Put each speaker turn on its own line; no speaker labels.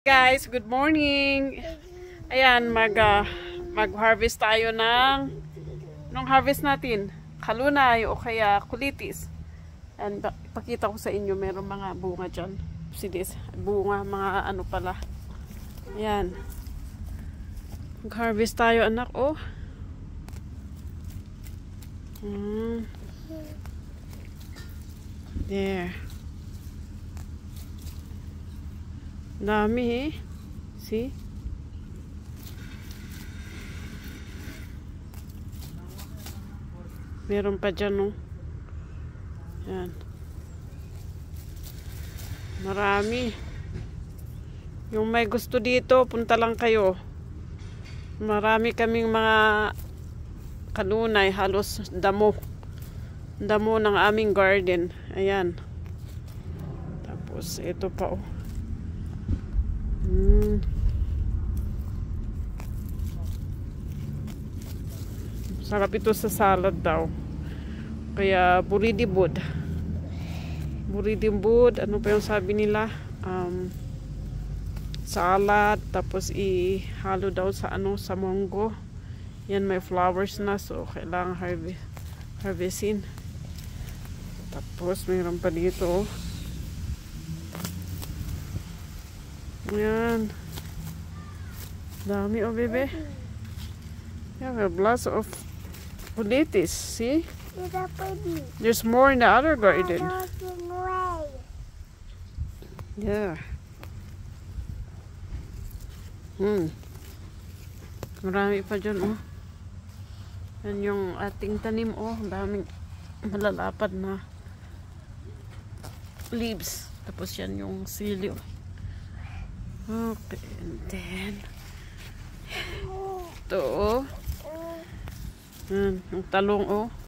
Guys, good morning. Ayan, mag-harvest tayo ng harvest natin, kalunay o kaya kulitis. And ipakita ko sa inyo, meron mga bunga dyan. Sidis, bunga, mga ano pala. Ayan. Mag-harvest tayo, anak, oh. There. Dami eh. See? Meron pa dyan, oh. Yan. Marami. Yung may gusto dito, punta lang kayo. Marami kaming mga kalunay, halos damo. Damo ng aming garden. Ayan. Tapos, ito pa, oh. Sarap ito sa salad daw. Kaya buridibud. Buridibud, ano pa yung sabi nila? Salad, tapos ihalo daw sa sa munggo. Yan, may flowers na, so kailangan harvestin. Tapos mayroon pa dito. Yan. Dami, oh, bebe. You have a blast of kulitis, see? There's more in the other garden. Yeah. Marami pa dyan, oh. Yan yung ating tanim, oh. Daming malalapad na leaves. Tapos yan yung sili, oh. Okay, and then ito, oh. Yung talong, oh.